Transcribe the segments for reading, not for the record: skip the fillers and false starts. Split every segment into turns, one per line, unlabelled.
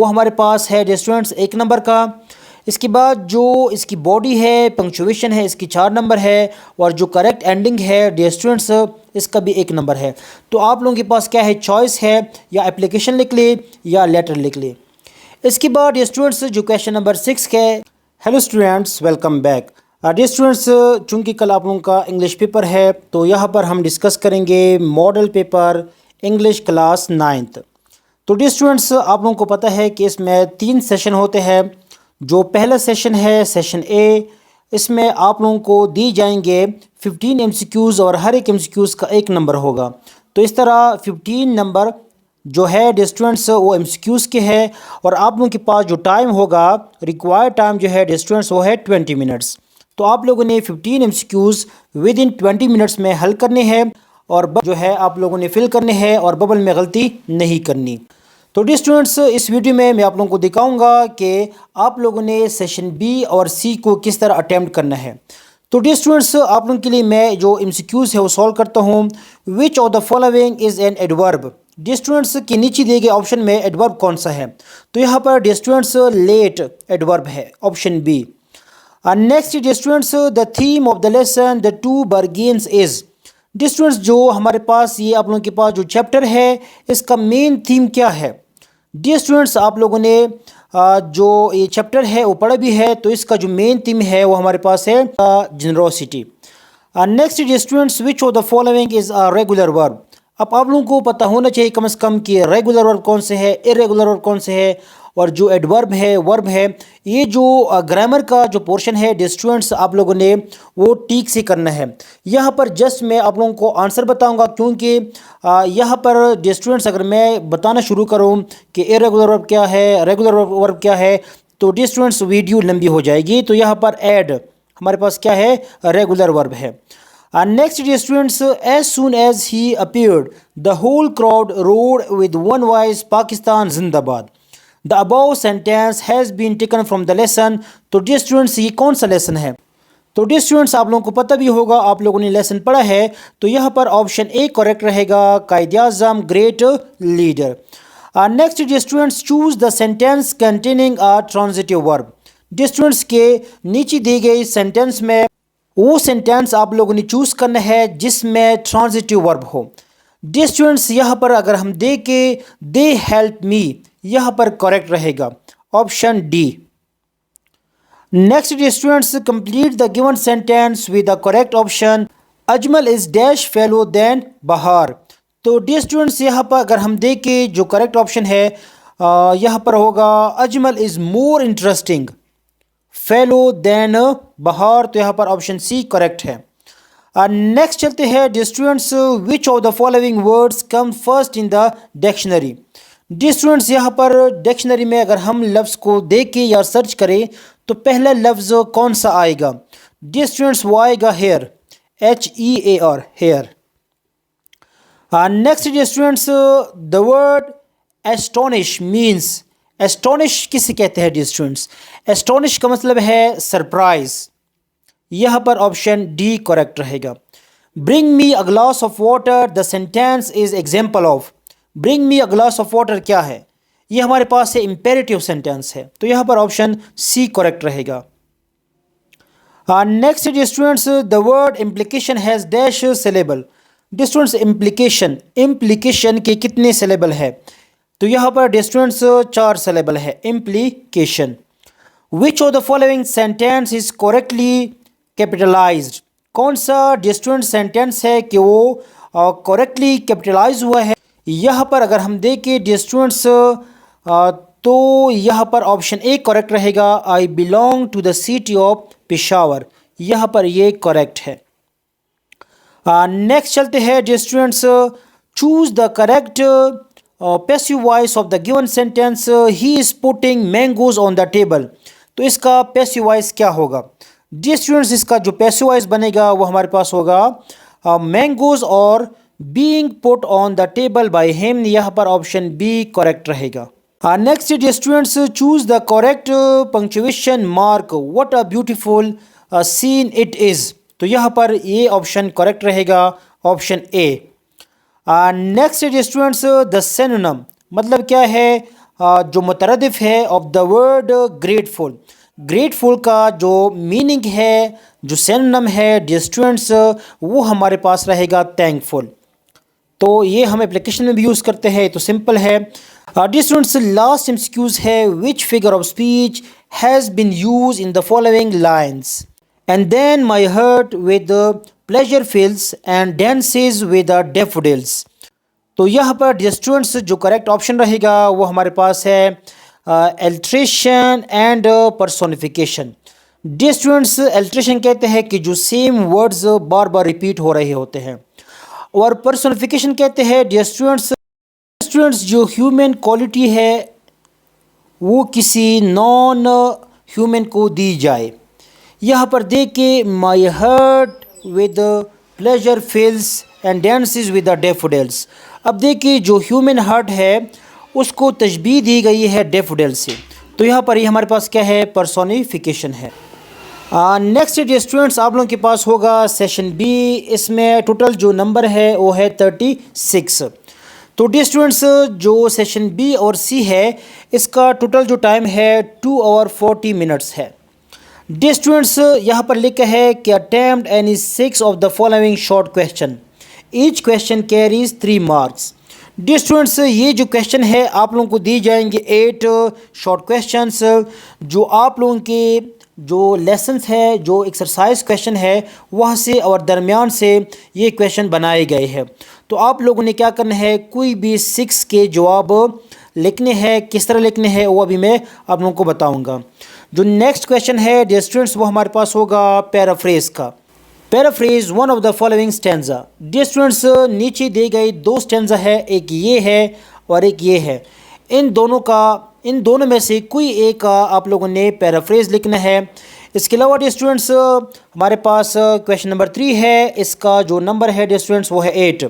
वो हमारे पास है डियर स्टूडेंट्स 1 नंबर का। इसके बाद जो इसकी बॉडी है, पंक्चुएशन है, इसकी 4 नंबर है और जो करेक्ट एंडिंग है डियर स्टूडेंट्स इसका भी 1 नंबर है। तो आप लोगों के पास क्या है, चॉइस है, या एप्लीकेशन लिख ले या लेटर लिख ले। इसके बाद डियर स्टूडेंट्स जो क्वेश्चन नंबर 6 है। Hello students, welcome back. Dear students, चूँकि कल आप लोगों का इंग्लिश पेपर है तो यहाँ पर हम डिस्कस करेंगे model paper English class 9th। तो डियर स्टूडेंट्स, आप लोगों को पता है कि इसमें 3 सेशन होते हैं। जो पहला सेशन है सेशन ए, इसमें आप लोगों को दी जाएंगे 15 MCQs और हर एक MCQs का 1 नंबर होगा। तो इस तरह 15 नंबर जो है डियर स्टूडेंट्स वो MCQs के हैं और आप लोगों के पास जो टाइम होगा, रिक्वायर्ड टाइम जो है डियर स्टूडेंट्स वो है 20 मिनट्स। तो आप लोगों ने 15 MCQs विद इन 20 मिनट्स में हल करने हैं और जो है आप लोगों ने फिल करने हैं और बबल में गलती नहीं करनी। तो डियर स्टूडेंट्स, इस वीडियो में मैं आप लोगों को दिखाऊंगा कि आप लोगों ने सेशन बी और सी को किस तरह अटेम्प्ट करना है। तो डियर स्टूडेंट्स, आप लोगों के लिए मैं जो MCQs है वो सॉल्व करता हूँ। Which of the following is an adverb. Dear students के नीचे दिए गए ऑप्शन में एडवर्ब कौन सा है? तो यहाँ पर डियर स्टूडेंट्स लेट एडवर्ब है, option B. Next dear students, the theme of the lesson the two bargains is. Dear students, जो हमारे पास ये आप लोगों के पास जो चैप्टर है इसका मेन थीम क्या है? डियर स्टूडेंट्स, आप लोगों ने जो ये चैप्टर है वो पढ़ा भी है, तो इसका जो मेन थीम है वो हमारे पास है generosity. Next dear students, which of the following is a regular verb. अब आप लोगों को पता होना चाहिए कम से कम कि रेगुलर वर्ब कौन से है, इरेगुलर वर्ब कौन से है, और जो एडवर्ब है, वर्ब है। ये जो ग्रामर का जो पोर्शन है डियर स्टूडेंट्स आप लोगों ने वो ठीक से करना है। यहाँ पर जस्ट मैं आप लोगों को आंसर बताऊंगा, क्योंकि यहाँ पर डियर स्टूडेंट्स अगर मैं बताना शुरू करूँ कि इरेगुलर वर्ब क्या है, रेगुलर वर्ब क्या है, तो डियर स्टूडेंट्स वीडियो लंबी हो जाएगी। तो यहाँ पर एड हमारे पास क्या है, रेगुलर वर्ब है। Next dear students, as soon as he appeared the whole crowd roared with one voice Pakistan जिंदाबाद। The above sentence has been taken from the lesson. तो डियर स्टूडेंट्स ये कौन सा लेसन है? तो डियर स्टूडेंट्स आप लोगों को पता भी होगा, आप लोगों ने लेसन पढ़ा है। तो यहाँ पर ऑप्शन ए करेक्ट रहेगा, Quaid-e-Azam great leader. Next dear students, choose the sentence containing a transitive verb. Dear students के नीचे दी गई सेंटेंस में वो सेंटेंस आप लोगों ने चूज करना है जिसमें ट्रांजिटिव वर्ब हो। डियर स्टूडेंट्स यहाँ पर अगर हम देखें दे हेल्प मी, यहाँ पर करेक्ट रहेगा, option D. Next dear students, complete the given sentence with the correct option. Ajmal is dash fellow than Bahar. तो डियर स्टूडेंट्स यहाँ पर अगर हम देखें जो करेक्ट ऑप्शन है यहाँ पर होगा Ajmal is more interesting fellow than Bahar. तो यहाँ पर ऑप्शन सी करेक्ट है। नेक्स्ट चलते हैं dear students, which of the following words come first in the dictionary. Dear students यहाँ पर डिक्शनरी में अगर हम लफ्ज़ को देखें या सर्च करें तो पहला लफ्ज़ कौन सा आएगा? डियर स्टूडेंट्स वो आएगा hear, HEAR, hear. Next dear students, the word astonish means. Astonish किसे कहते हैं डियर स्टूडेंट्स? एस्टोनिश का मतलब है सरप्राइज। यहाँ पर ऑप्शन डी करेक्ट रहेगा। Bring me a glass of water the sentence is example of. Bring me a glass of water क्या है? ये हमारे पास है इम्पेरेटिव सेंटेंस है, तो यहाँ पर ऑप्शन सी करेक्ट रहेगा। Next dear students, the word implication has dash syllable. Dear students implication के कितने सिलेबल है? तो यहाँ पर डियर स्टूडेंट्स 4 सिलेबल है implication. Which of the following sentence is correctly capitalised. कौन सा डियर स्टूडेंट सेंटेंस है कि वो करेक्टली कैपिटलाइज हुआ है? यहाँ पर अगर हम देखें डियर स्टूडेंट्स तो यहाँ पर ऑप्शन ए करेक्ट रहेगा, I belong to the city of Peshawar. यहाँ पर ये करेक्ट है। नेक्स्ट चलते हैं dear students, choose the correct passive voice of the given sentence he is putting mangoes on the table. तो इसका पैसिव वॉइस क्या होगा? डियर स्टूडेंट्स इसका जो पैसिव वॉइस बनेगा वो हमारे पास होगा mangoes are being put on the table by him. यहाँ पर ऑप्शन बी करेक्ट रहेगा। Next dear students, choose the correct punctuation mark what a beautiful scene it is. तो यहाँ पर ये ऑप्शन करेक्ट रहेगा, option A. Next dear students, the synonym मतलब क्या है? जो मुतरदिफ है of the word grateful, grateful का जो मीनिंग है, जो सिनोनिम है डियर स्टूडेंट्स, वो हमारे पास रहेगा थैंकफुल। तो ये हम एप्लीकेशन में भी यूज़ करते हैं, तो सिंपल है। डियर स्टूडेंट्स, लास्ट एमसीक्यूज है, which figure of speech has been use in the following lines, and then my heart with pleasure fills and dances with the daffodils. तो यहाँ पर डियर स्टूडेंट्स जो correct option रहेगा वो हमारे पास है alliteration and personification. Dear students, alliteration कहते हैं कि जो सेम वर्ड्स बार बार रिपीट हो रहे होते हैं, और पर्सोनिफिकेशन कहते हैं डियर स्टूडेंट्स जो ह्यूमन क्वालिटी है वो किसी नॉन ह्यूमन को दी जाए। यहाँ पर देख के my heart with pleasure fills and dances with the daffodils. अब देखिए जो ह्यूमन हार्ट है उसको तशबीह दी गई है डैफोडिल से, तो यहाँ पर ये हमारे पास क्या है, पर्सोनिफिकेशन है। नेक्स्ट डियर स्टूडेंट्स, आप लोगों के पास होगा सेशन बी, इसमें टोटल जो नंबर है वो है 36। तो डियर स्टूडेंट्स जो सेशन बी और सी है इसका टोटल जो टाइम है 2 आवर 40 मिनट्स है। डियर स्टूडेंट्स यहाँ पर लिखा है कि attempt any 6 of the following short question, each question carries 3 marks. Dear students ये जो क्वेश्चन है आप लोगों को दी जाएंगे 8 शॉर्ट क्वेश्चंस, जो आप लोगों के जो लेसन्स है, जो एक्सरसाइज क्वेश्चन है वहाँ से और दरमियान से ये क्वेश्चन बनाए गए हैं। तो आप लोगों ने क्या करना है, कोई भी 6 के जवाब लिखने हैं, किस तरह लिखने हैं वो अभी मैं आप लोगों को बताऊँगा। जो नेक्स्ट क्वेश्चन है डियर स्टूडेंट्स वो हमारे पास होगा पैराफ्रेज का। Paraphrase one of the following stanza. Dear students नीचे दी गई 2 स्टैंजा है, एक ये है और एक ये है। इन दोनों में से कोई एक आप लोगों ने पैराफ्रेज लिखना है। इसके अलावा डियर स्टूडेंट्स हमारे पास क्वेश्चन नंबर 3 है, इसका जो नंबर है डियर स्टूडेंट्स वो है 8।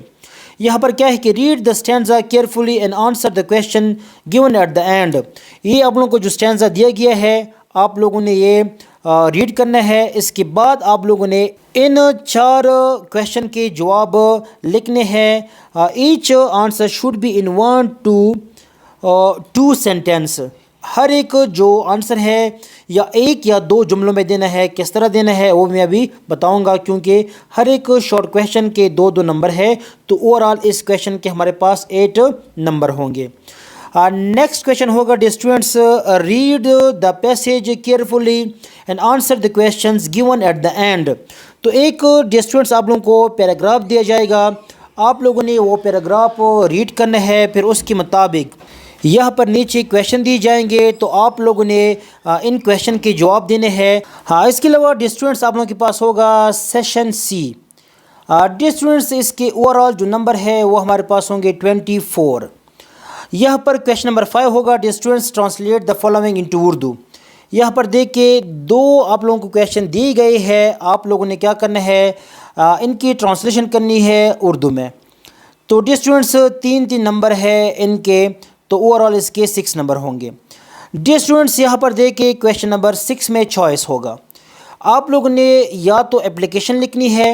यहाँ पर क्या है कि read the stanza carefully and answer the question given at the and. ये आप लोगों को जो स्टैंजा दिया गया है आप लोगों ने ये रीड करना है। इसके बाद आप लोगों ने इन 4 क्वेश्चन के जवाब लिखने हैं। Each answer should be in 1 to 2 sentence. हर एक जो आंसर है या 1 या 2 जुमलों में देना है, किस तरह देना है वो मैं अभी बताऊंगा, क्योंकि हर एक शॉर्ट क्वेश्चन के 2-2 नंबर है, तो ओवरऑल इस क्वेश्चन के हमारे पास 8 नंबर होंगे। नेक्स्ट क्वेश्चन होगा dear students, read the passage carefully and answer the questions given at the end. तो एक डियर स्टूडेंट्स आप लोगों को पैराग्राफ दिया जाएगा, आप लोगों ने वो पैराग्राफ रीड करना है, फिर उसके मुताबिक यहाँ पर नीचे क्वेश्चन दिए जाएंगे, तो आप लोगों ने इन क्वेश्चन के जवाब देने हैं। हाँ, इसके अलावा डियर स्टूडेंट्स आप लोगों के पास होगा सेशन सी। डियर स्टूडेंट्स इसके ओवरऑल जो नंबर है वो हमारे पास होंगे 24। यहाँ पर क्वेश्चन नंबर 5 होगा dear students, translate the following into Urdu. यहाँ पर देख के 2 आप लोगों को क्वेश्चन दिए गए हैं, आप लोगों ने क्या करना है, इनकी ट्रांसलेशन करनी है उर्दू में। तो डियर स्टूडेंट्स 3-3 नंबर है इनके, तो ओवरऑल इसके 6 नंबर होंगे। डियर स्टूडेंट्स यहाँ पर देख के क्वेश्चन नंबर 6 में चॉइस होगा, आप लोगों ने या तो एप्लीकेशन लिखनी है,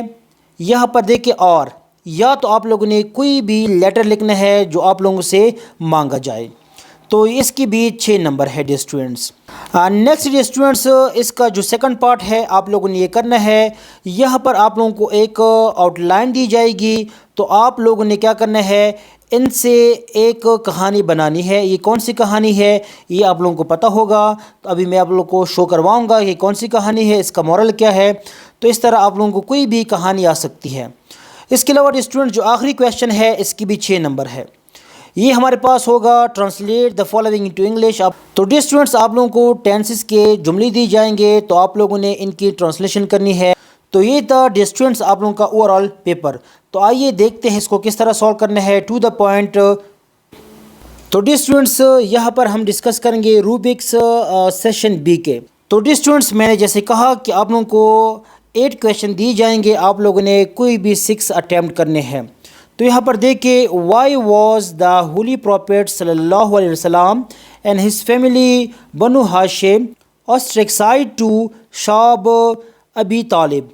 यहाँ पर देख के और या तो आप लोगों ने कोई भी लेटर लिखना है जो आप लोगों से मांगा जाए, तो इसकी भी 6 नंबर है dear students. Next dear students इसका जो सेकंड पार्ट है आप लोगों ने ये करना है, यहाँ पर आप लोगों को एक आउटलाइन दी जाएगी, तो आप लोगों ने क्या करना है, इनसे एक कहानी बनानी है। ये कौन सी कहानी है ये आप लोगों को पता होगा, तो अभी मैं आप लोगों को शो करवाऊँगा कि कौन सी कहानी है, इसका मॉरल क्या है। तो इस तरह आप लोगों को कोई भी कहानी आ सकती है। इसके अलावा स्टूडेंट जो आखिरी क्वेश्चन है इसकी भी 6 नंबर है, ये हमारे पास होगा translate the following into English. तो डियर स्टूडेंट्स आप लोगों को टेंसेस के जुमले दी जाएंगे, तो आप लोगों ने इनकी ट्रांसलेशन करनी है। तो ये था डियर स्टूडेंट्स आप लोगों का ओवरऑल पेपर। तो आइए देखते हैं इसको किस तरह सॉल्व करना है टू द पॉइंट। तो डियर स्टूडेंट्स यहाँ पर हम डिस्कस करेंगे रूबिक्स सेशन बी के। तो डियर स्टूडेंट्स मैंने जैसे कहा कि आप लोगों को 8 क्वेश्चन दिए जाएंगे, आप लोगों ने कोई भी 6 अटैम्प्ट करने हैं। तो यहाँ पर देखिए, why was the holy prophet सल्लल्लाहु अलैहि वसल्लम and his family Banu Hashim ostracised to Shab Abi Talib.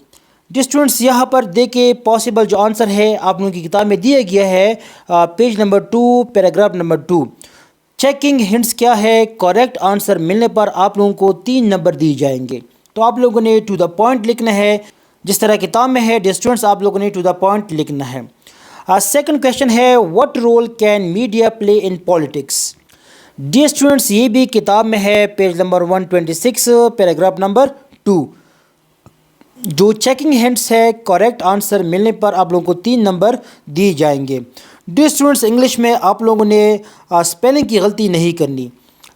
Students यहाँ पर देखिए पॉसिबल जो आंसर है आप लोगों की किताब में दिया गया है, page number 2 paragraph number 2। Checking hints क्या है, करेक्ट आंसर मिलने पर आप लोगों को 3 नंबर दिए जाएंगे। तो आप लोगों ने टू द पॉइंट लिखना है, जिस तरह किताब में है। डियर स्टूडेंट्स, आप लोगों ने टू द पॉइंट लिखना है। सेकंड क्वेश्चन है, what role can media play in politics. Dear students, ये भी किताब में है, पेज नंबर 126, पैराग्राफ नंबर 2। जो चेकिंग हिंट्स है, करेक्ट आंसर मिलने पर आप लोगों को 3 नंबर दिए जाएंगे। डियर स्टूडेंट्स, इंग्लिश में आप लोगों ने स्पेलिंग की गलती नहीं करनी।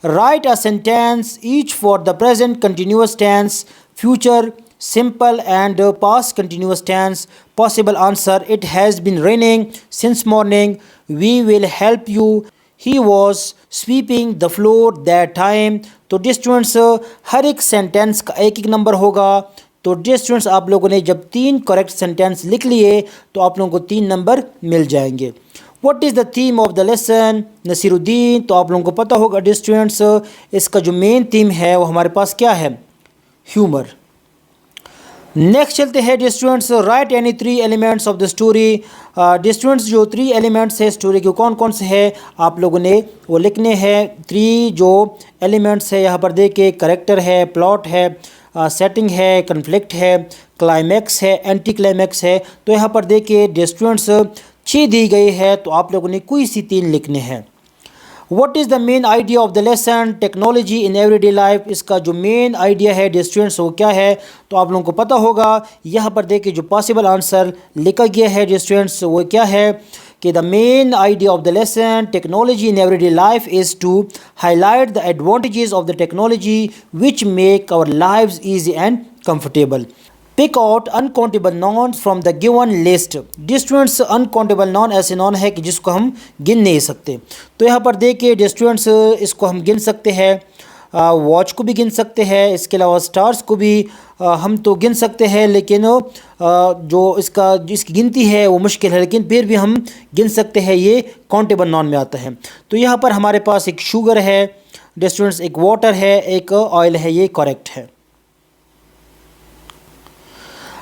Write a sentence each for the present continuous tense, future simple and past continuous tense. Possible answer, it has been raining since morning. We will help you. He was sweeping the floor that time. तो dear students, हर एक sentence का एक एक number होगा। तो dear students, आप लोगों ने जब 3 करेक्ट सेंटेंस लिख लिए तो आप लोगों को 3 नंबर मिल जाएंगे। What is the theme of the lesson, Nasiruddin. तो आप लोगों को पता होगा डियर स्टूडेंट्स, इसका जो मेन थीम है वो हमारे पास क्या है, ह्यूमर। नेक्स्ट चलते हैं dear students, write any 3 elements of the story. Dear students, जो 3 एलिमेंट्स है स्टोरी के कौन कौन से हैं आप लोगों ने वो लिखने हैं। 3 जो एलिमेंट्स है यहाँ पर देखिए, करेक्टर है, प्लॉट है, सेटिंग है, कन्फ्लिक्ट है, क्लाइमैक्स है, एंटी क्लाइमैक्स है। तो यहाँ पर देखिए डियर स्टूडेंट्स 6 दी गई है, तो आप लोगों ने कोई सी 3 लिखने हैं। What is the main idea of the lesson, technology in everyday life. इसका जो मेन आइडिया है डियर स्टूडेंट्स वो क्या है, तो आप लोगों को पता होगा। यहाँ पर देखिए जो पॉसिबल आंसर लिखा गया है डियर स्टूडेंट्स वो क्या है कि the main idea of the lesson, technology in everyday life is to highlight the advantages of the technology which make our lives easy and comfortable. Pick out uncountable nouns from the given list. Dear students, uncountable noun ऐसे noun है कि जिसको हम गिन नहीं सकते। तो यहाँ पर देखिए डियर स्टूडेंट्स, इसको हम गिन सकते हैं, वॉच को भी गिन सकते हैं, इसके अलावा स्टार्स को भी हम तो गिन सकते हैं, लेकिन जो जिसकी गिनती है वो मुश्किल है, लेकिन फिर भी हम गिन सकते हैं, ये काउंटेबल नॉन में आता है। तो यहाँ पर हमारे पास एक शुगर है डियर स्टूडेंट्स, एक वाटर है, एक ऑयल है, ये करेक्ट है।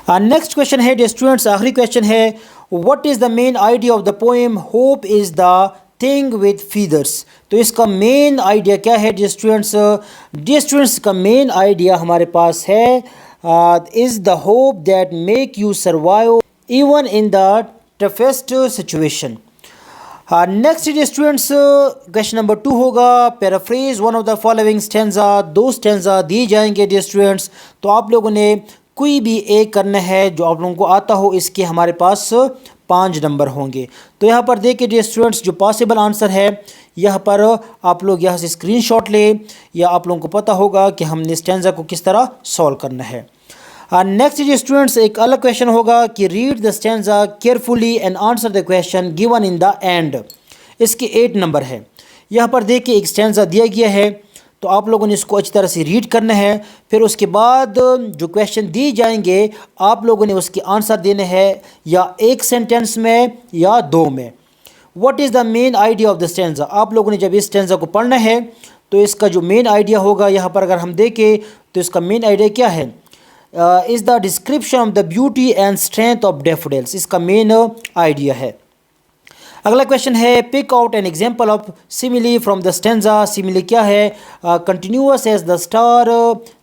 नेक्स्ट क्वेश्चन है डियर स्टूडेंट्स, आखिरी क्वेश्चन है, what is the main idea of the poem hope is the thing with feathers. तो इसका मेन आइडिया क्या है डियर स्टूडेंट्स। डियर स्टूडेंट्स, का मेन आइडिया हमारे पास है is the hope that make you survive even in the toughest situation. Next dear students, question number 2 होगा, paraphrase one of the following stanza. 2 stanza दिए जाएंगे dear students, तो आप लोगों ने कोई भी एक करना है जो आप लोगों को आता हो। इसके हमारे पास 5 नंबर होंगे। तो यहाँ पर देखिए डियर स्टूडेंट्स, जो पॉसिबल आंसर है यहाँ पर आप लोग यहाँ से स्क्रीनशॉट ले, या आप लोगों को पता होगा कि हमने स्टैंजा को किस तरह सॉल्व करना है। नेक्स्ट डियर स्टूडेंट्स, एक अलग क्वेश्चन होगा कि read the stanza carefully and answer the question given in the end. इसके 8 नंबर है। यहाँ पर देखिए एक स्टैंजा दिया गया है, तो आप लोगों ने इसको अच्छी तरह से रीड करना है। फिर उसके बाद जो क्वेश्चन दिए जाएंगे आप लोगों ने उसके आंसर देने हैं, या एक सेंटेंस में या 2 में। What is the main idea of the stanza. आप लोगों ने जब इस स्टैंजा को पढ़ना है तो इसका जो मेन आइडिया होगा, यहाँ पर अगर हम देखें तो इसका मेन आइडिया क्या है, is the description of the beauty and strength of daffodils. इसका मेन आइडिया है। अगला क्वेश्चन है, pick out an example of simile from the stanza. Simile क्या है, continuous as the star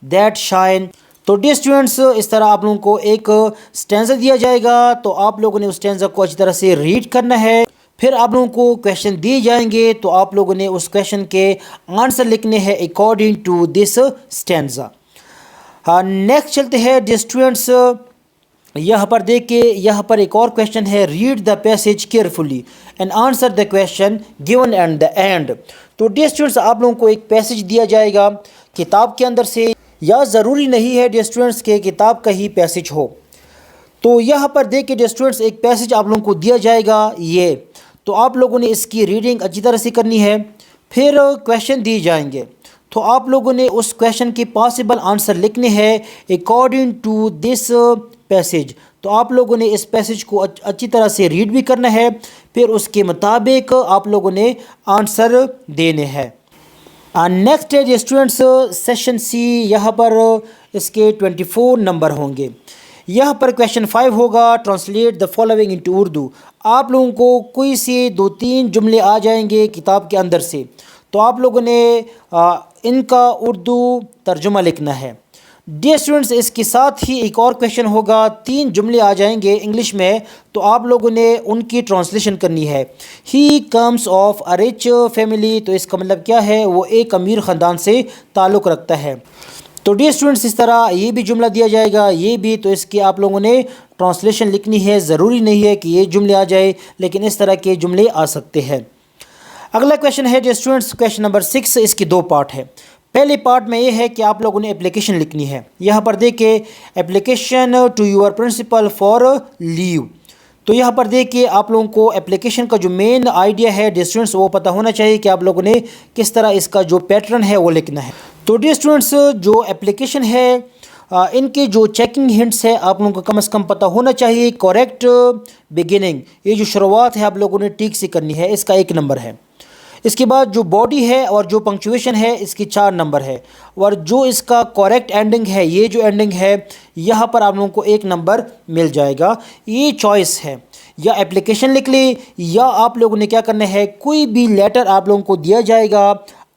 that shine. तो डियर स्टूडेंट्स, इस तरह आप लोगों को एक स्टैंजा दिया जाएगा, तो आप लोगों ने उस स्टैंजा को अच्छी तरह से रीड करना है। फिर आप लोगों को क्वेश्चन दिए जाएंगे, तो आप लोगों ने उस क्वेश्चन के आंसर लिखने हैं according to this stanza. Next चलते हैं डियर स्टूडेंट्स, यहाँ पर देखिए, यहाँ पर एक और क्वेश्चन है, read the passage carefully and answer the question given at the end. तो डियर स्टूडेंट्स, आप लोगों को एक पैसेज दिया जाएगा किताब के अंदर से, या ज़रूरी नहीं है डियर स्टूडेंट्स के किताब का ही पैसेज हो। तो यहाँ पर देखिए डियर स्टूडेंट्स, एक पैसेज आप लोगों को दिया जाएगा ये, तो आप लोगों ने इसकी रीडिंग अच्छी तरह से करनी है। फिर क्वेश्चन दिए जाएंगे, तो आप लोगों ने उस क्वेश्चन के पॉसिबल आंसर लिखने हैं अकॉर्डिंग टू दिस पैसेज। तो आप लोगों ने इस पैसेज को अच्छी तरह से रीड भी करना है, फिर उसके मुताबिक आप लोगों ने आंसर देने हैं। नेक्स्ट है स्टूडेंट्स सेशन सी, यहाँ पर इसके 24 नंबर होंगे। यहाँ पर क्वेश्चन 5 होगा, translate the following into Urdu. आप लोगों को कोई से 2-3 जुमले आ जाएंगे किताब के अंदर से, तो आप लोगों ने इनका उर्दू तर्जुमा लिखना है। डियर स्टूडेंट्स, इसके साथ ही एक और क्वेश्चन होगा, 3 जुमले आ जाएंगे इंग्लिश में, तो आप लोगों ने उनकी ट्रांसलेशन करनी है। He comes of a rich family, तो इसका मतलब क्या है, वो एक अमीर ख़ानदान से ताल्लुक़ रखता है। तो डियर स्टूडेंट्स, इस तरह ये भी जुमला दिया जाएगा, ये भी, तो इसकी आप लोगों ने ट्रांसलेशन लिखनी है। ज़रूरी नहीं है कि ये जुमले आ जाए, लेकिन इस तरह के जुमले आ सकते हैं। अगला क्वेश्चन है डियर स्टूडेंट्स, क्वेश्चन नंबर 6, इसकी 2 पार्ट है। पहले पार्ट में ये है कि आप लोगों ने एप्लीकेशन लिखनी है। यहाँ पर देखिए, application to your principal for leave. तो यहाँ पर देखिए, आप लोगों को एप्लीकेशन का जो मेन आइडिया है डियर स्टूडेंट्स, वो पता होना चाहिए कि आप लोगों ने किस तरह इसका जो पैटर्न है वो लिखना है। तो डियर स्टूडेंट्स, जो एप्लीकेशन है इनके जो चेकिंग हिंट्स है आप लोगों को कम से कम पता होना चाहिए। करेक्ट बिगिनिंग, ये जो शुरुआत है आप लोगों ने ठीक से करनी है, इसका 1 नंबर है। इसके बाद जो बॉडी है और जो पंक्चुएशन है इसकी 4 नंबर है। और जो इसका करेक्ट एंडिंग है, ये जो एंडिंग है यहाँ पर आप लोगों को 1 नंबर मिल जाएगा। ये चॉइस है, या एप्लीकेशन लिख ले, या आप लोगों ने क्या करना है, कोई भी लेटर आप लोगों को दिया जाएगा,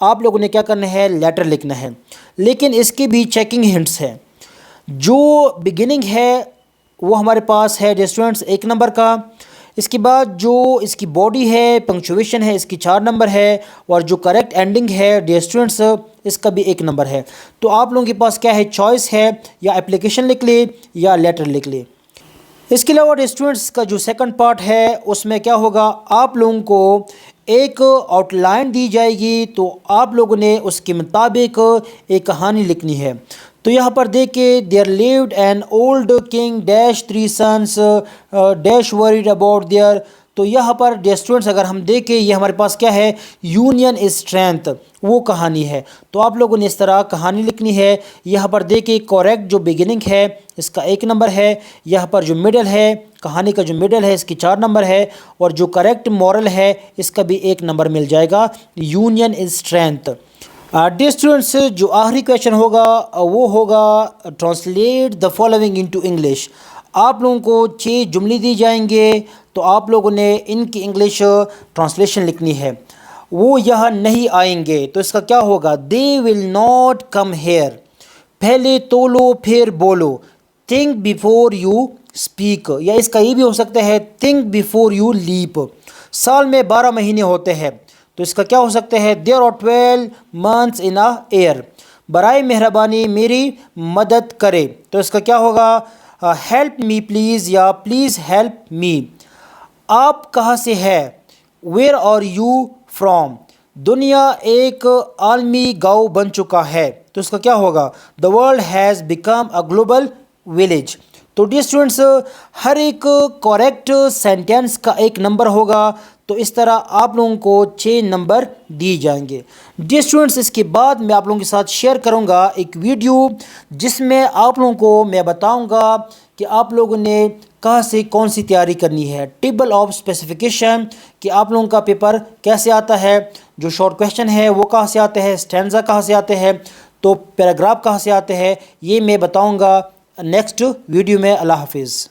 आप लोगों ने क्या करना है, लेटर लिखना है। लेकिन इसके भी चेकिंग हिंट्स है। जो बिगिनिंग है वो हमारे पास है डियर स्टूडेंट्स 1 नंबर का। इसके बाद जो इसकी बॉडी है, पंक्चुएशन है, इसकी 4 नंबर है। और जो करेक्ट एंडिंग है डियर स्टूडेंट्स, इसका भी 1 नंबर है। तो आप लोगों के पास क्या है, चॉइस है, या एप्लीकेशन लिख ले या लेटर लिख ले। इसके अलावा डियर स्टूडेंट्स का जो सेकंड पार्ट है उसमें क्या होगा, आप लोगों को एक आउटलाइन दी जाएगी, तो आप लोगों ने उसके मुताबिक एक कहानी लिखनी है। तो यहाँ पर देखिए, there lived an old king dash 3 sons dash worried about their. तो यहाँ पर डियर स्टूडेंट्स अगर हम देखें, ये हमारे पास क्या है, यूनियन इज स्ट्रेंथ, वो कहानी है। तो आप लोगों ने इस तरह कहानी लिखनी है। यहाँ पर देखिए, करेक्ट जो बिगिनिंग है इसका 1 नंबर है। यहाँ पर जो मिडल है, कहानी का जो मिडल है इसकी 4 नंबर है। और जो करेक्ट मॉरल है इसका भी 1 नंबर मिल जाएगा, union is strength. Dear students, जो आखिरी क्वेश्चन होगा वो होगा, translate the following into English. आप लोगों को 6 जुमले दिए जाएंगे, तो आप लोगों ने इनकी इंग्लिश ट्रांसलेशन लिखनी है। वो यहाँ नहीं आएंगे, तो इसका क्या होगा, they will not come here. पहले तोलो फिर बोलो, थिंक बिफोर यू स्पीक। या इसका ये भी हो सकता है, थिंक बिफोर यू लीप। साल में 12 महीने होते हैं, तो इसका क्या हो सकता है, there are 12 months in a year. बराए मेहरबानी मेरी मदद करे, तो इसका क्या होगा, हेल्प मी प्लीज़, या प्लीज़ हेल्प मी। आप कहाँ से है, वेयर आर यू फ्रॉम। दुनिया एक आलमी गांव बन चुका है, तो इसका क्या होगा, the world has become a global village. तो डियर स्टूडेंट्स, हर एक करेक्ट सेंटेंस का 1 नंबर होगा। तो इस तरह आप लोगों को 6 नंबर दिए जाएंगे। डियर स्टूडेंट्स, इसके बाद मैं आप लोगों के साथ शेयर करूंगा एक वीडियो, जिसमें आप लोगों को मैं बताऊंगा कि आप लोगों ने कहाँ से कौन सी तैयारी करनी है। टेबल ऑफ स्पेसिफिकेशन, कि आप लोगों का पेपर कैसे आता है, जो शॉर्ट क्वेश्चन है वो कहाँ से आते हैं, स्टैंजा कहाँ से आते हैं, तो पैराग्राफ कहाँ से आते हैं, ये मैं बताऊँगा नेक्स्ट वीडियो में। अल्लाह हाफिज़।